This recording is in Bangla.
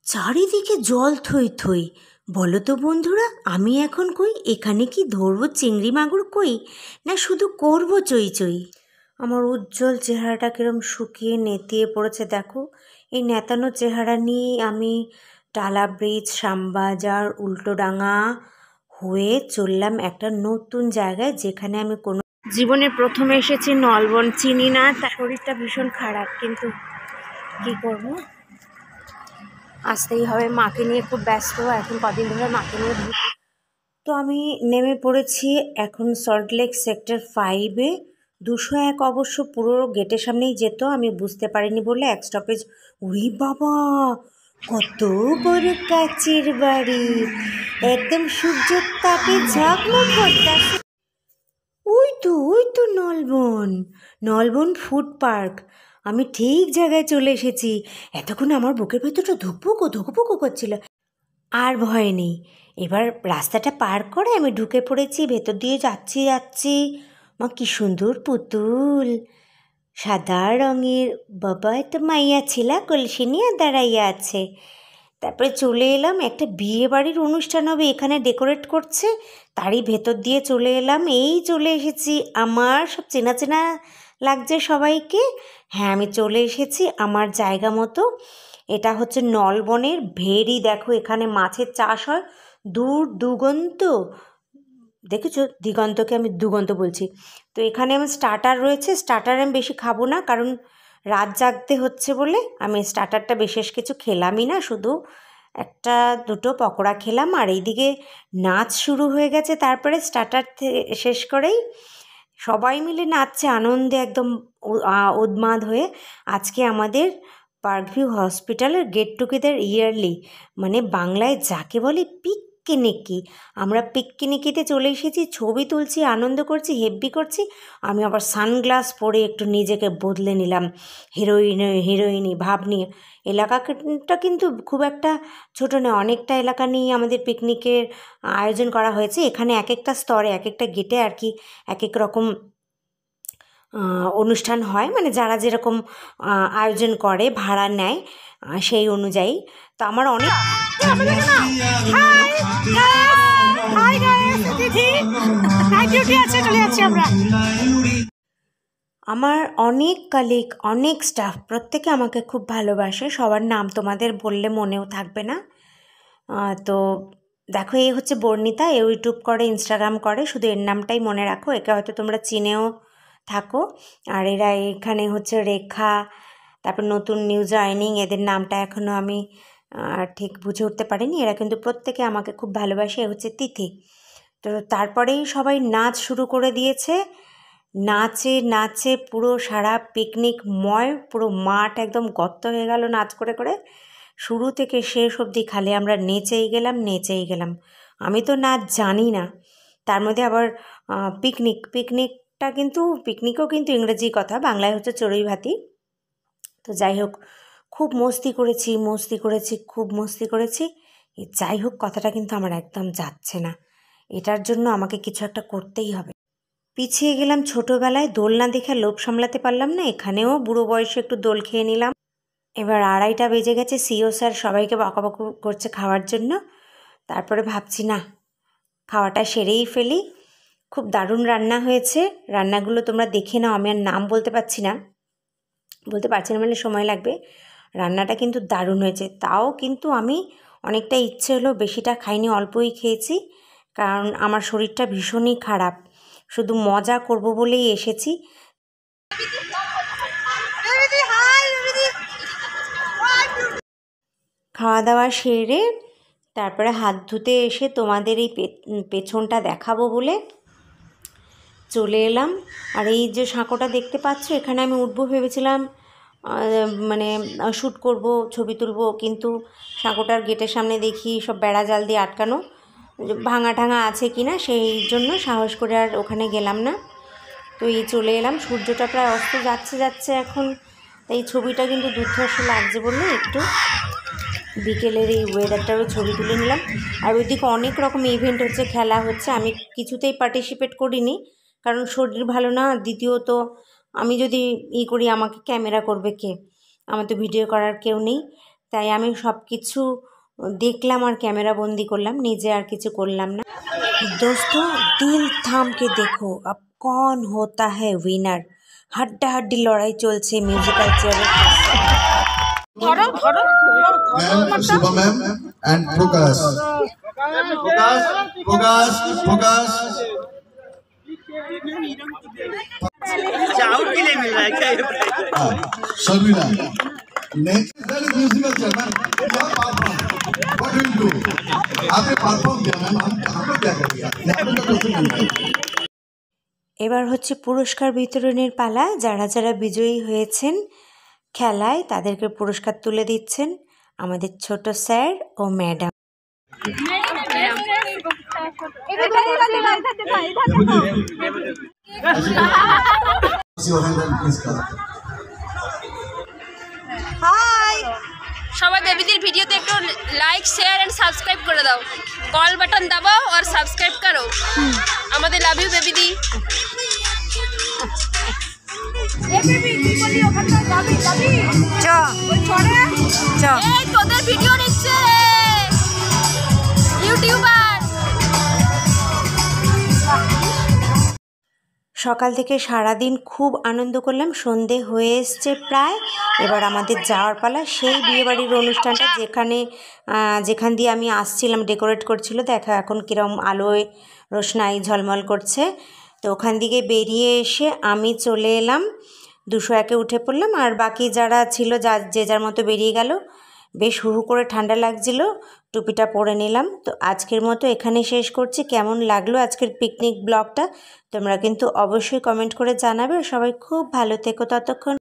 চারিদিকে জল থই থই। বলো তো বন্ধুরা, আমি এখন কই? এখানে কি ধরবো চিংড়ি মাগুর কই, না শুধু করবো চই চই? আমার উজ্জ্বল চেহারাটা কিরম শুকিয়ে নেতিয়ে পড়েছে দেখো। এই নেতানো চেহারা নিয়ে আমি টালা ব্রিজ, শ্যামবাজার, উল্টোডাঙা হয়ে চললাম একটা নতুন জায়গায়, যেখানে আমি কোনো জীবনে প্রথমে এসেছি। নলবন চিনি না, তার শরীরটা ভীষণ খারাপ, কিন্তু কি করবো, আসতেই হবে। মাকে নিয়ে খুব ব্যস্ত এখন, কদিন ধরে মাকে নিয়ে তো আমি নেমে পড়েছি এখন সল্টলেক সেক্টর 5-এ। 201 অবশ্য পুরো গেটের সামনেই যেত, আমি বুঝতে পারিনি বলে এক স্টপেজ। উরি বাবা, কত বড় কাচের বাড়ি, একদম সূর্যের তাপে ঝাঁকমক করতেছে। ওই তো নলবন ফুড পার্ক। আমি ঠিক জায়গায় চলে এসেছি। এতক্ষণ আমার বুকের ভেতরটা ধুকপুকো করছিল। আর ভয় নেই, এবার রাস্তাটা পার করে আমি ঢুকে পড়েছি, ভেতর দিয়ে যাচ্ছি। মা কি সুন্দর পুতুল, সাদা রঙের। বাবা, একটা মাইয়া ছিলা কলসি নিয়ে দাঁড়াইয়া আছে। তারপরে চলে এলাম, একটা বিয়ে বাড়ির অনুষ্ঠান হবে এখানে ডেকোরেট করছে, তারই ভেতর দিয়ে চলে এলাম। এই চলে এসেছি, আমার সব চেনা চেনা লাগছে সবাইকে। হ্যাঁ, আমি চলে এসেছি আমার জায়গা মতো। এটা হচ্ছে নলবনের ভেরি। দেখো এখানে মাছের চাষ হয় দূর দিগন্ত। দেখেছো, দিগন্তকে আমি দুগন্ত বলছি। তো এখানে আমার স্টার্টার রয়েছে। স্টার্টার আমি বেশি খাবো না, কারণ রাত জাগতে হচ্ছে বলে আমি স্টার্টারটা বিশেষ কিছু খেলামই না, শুধু একটা দুটো পকোড়া খেলাম। আর এইদিকে নাচ শুরু হয়ে গেছে। তারপরে স্টার্টার শেষ করেই সবাই মিলে নাচছে আনন্দে, একদম উন্মাদ হয়ে। আজকে আমাদের পার্কভিউ হসপিটালের গেট টুগেদার ইয়ারলি, মানে বাংলায় যাকে বলে পিকনিকি। আমরা পিকনিকিতে চলে এসেছি, ছবি তুলছি, আনন্দ করছি, হেব্বি করছি। আমি আবার সানগ্লাস পরে একটু নিজেকে বদলে নিলাম, হিরোইনি ভাব নিয়ে। এলাকাটা কিন্তু খুব একটা ছোট নয়, অনেকটা এলাকা নিয়ে আমাদের পিকনিকের আয়োজন করা হয়েছে। এখানে এক একটা স্তরে, এক একটা গেটে আর কি এক এক রকম অনুষ্ঠান হয়, মানে যারা যেরকম আয়োজন করে, ভাড়া নেয় সেই অনুযায়ী। তো আমার অনেক আমার অনেক কালিগ, অনেক স্টাফ, প্রত্যেকে আমাকে খুব ভালোবাসে। সবার নাম তোমাদের বললে মনেও থাকবে না। তো দেখো, এই হচ্ছে বর্ণিতা, ইউটিউব করে, ইনস্টাগ্রাম করে, শুধু এর নামটাই মনে রাখো, একে হয়তো তোমরা চিনেও থাকো। আর এরা এখানে হচ্ছে রেখা, তারপর নতুন নিউ জয়নিং, এদের নামটা এখনও আমি ঠিক বুঝে উঠতে পারিনি। এরা কিন্তু প্রত্যেকে আমাকে খুব ভালোবাসে। এ হচ্ছে তিথি। তো তারপরেই সবাই নাচ শুরু করে দিয়েছে। নাচে নাচে পুরো সারা পিকনিকময় পুরো মাঠ একদম গর্ত হয়ে গেল নাচ করে করে। শুরু থেকে শেষ অবধি খালি আমরা নেচেই গেলাম। আমি তো নাচ জানি না, তার মধ্যে আবার পিকনিকটা কিন্তু পিকনিকও কিন্তু ইংরেজি কথা, বাংলায় হচ্ছে চড়ুই ভাতি। তো যাই হোক, খুব মস্তি করেছি, খুব মস্তি করেছি। যাই হোক, কথাটা কিন্তু আমার একদম যাচ্ছে না। এটার জন্য আমাকে কিছু একটা করতেই হবে। পিছিয়ে গেলাম ছোটোবেলায়, দোলনা দেখে লোভ সামলাতে পারলাম না, এখানেও বুড়ো বয়সে একটু দোল খেয়ে নিলাম। এবার 2:30 বেজে গেছে, সিও স্যার সবাইকে বকাবকি করছে খাওয়ার জন্য। তারপরে ভাবছি না, খাওয়াটা সেরেই ফেলি। খুব দারুণ রান্না হয়েছে, রান্নাগুলো তোমরা দেখে নাও। আমি আর নাম বলতে পারছি না মানে সময় লাগবে। রান্নাটা কিন্তু দারুণ হয়েছে, তাও কিন্তু আমি অনেকটা ইচ্ছে হলো, বেশিটা খাইনি, অল্পই খেয়েছি, কারণ আমার শরীরটা ভীষণই খারাপ। শুধু মজা করব বলেই এসেছি। খাওয়া দাওয়া সেরে তারপরে হাত ধুতে এসে তোমাদের এই পেছনটা দেখাবো বলে চলে এলাম। আর এই যে সাঁকোটা দেখতে পাচ্ছ, এখানে আমি উঠবো ভেবেছিলাম, মানে শ্যুট করব, ছবি তুলব, কিন্তু সাঁকোটার গেটের সামনে দেখি সব বেড়া জাল দিয়ে আটকানো, ভাঙা ঠাঙা আছে কি না, সেই জন্য সাহস করে আর ওখানে গেলাম না। তো এই চলে এলাম, সূর্যটা প্রায় অস্ত যাচ্ছে এখন। তাই ছবিটা কিন্তু দুর্ধর্ষ লাগছে বললে একটু বিকেলের এই ওয়েদারটারও ছবি তুলে নিলাম। আর ওইদিকে অনেক রকম ইভেন্ট হচ্ছে, খেলা হচ্ছে, আমি কিছুতেই পার্টিসিপেট করিনি, কারণ শরীর ভালো না। দ্বিতীয়ত আমি যদি করি, আমাকে ক্যামেরা করবে কে? আমার তো ভিডিও করার কেউ নেই। তাই আমি সব কিছু দেখলাম আর ক্যামেরা বন্দি করলাম, নিজে আর কিছু করলাম না। दोस्तों दिल थाम के देखो अब कौन होता है विनर। হাড্ডাহাড্ডি লড়াই চলছে মিউজিক্যাল চেয়ারের ma'am Shubha ma'am and Prakash Prakash Prakash Prakash out के लिए मिल रहा है क्या ये? Sharmila next that is musical chair ma'am क्या परफॉर्म व्हाट विल डू आपने परफॉर्म किया मैम हम लोग क्या करेंगे आपने तो कुछ नहीं। এবার হচ্ছে পুরস্কার বিতরণের পালা। যারা যারা বিজয়ী হয়েছেন খেলায় তাদেরকে পুরস্কার তুলে দিচ্ছেন আমাদের ছোট স্যার ও ম্যাডাম। হাই সবাই বেবিদির ভিডিওতে একটু লাইক শেয়ার এন্ড সাবস্ক্রাইব করে দাও, কল বাটন দাবাও আর সাবস্ক্রাইব করো আমাদের। লাভ ইউ বেবিদি। এই তোদের ভিডিও নিচ্ছে ইউটিউবার। সকাল থেকে সারাদিন খুব আনন্দ করলাম, সন্ধে হয়ে এসছে প্রায়। এবার আমাদের যাওয়ার পালা। সেই বিয়েবাড়ির অনুষ্ঠানটা যেখান দিয়ে আমি আসছিলাম ডেকোরেট করছিল, দেখো এখন কীরকম আলোয় রোশনাই ঝলমল করছে। তো ওখান থেকে বেরিয়ে এসে আমি চলে এলাম 201-এ উঠে পড়লাম, আর বাকি যারা ছিল যে যার মতো বেরিয়ে গেল। বেশ হু হু করে ঠান্ডা লাগছিল, টুপিটা পরে নিলাম। তো আজকের মতো এখানে শেষ করছি। কেমন লাগলো আজকের পিকনিক ব্লগটা তোমরা কিন্তু অবশ্যই কমেন্ট করে জানাবে। সবাই খুব ভালো থেকো ততক্ষণ।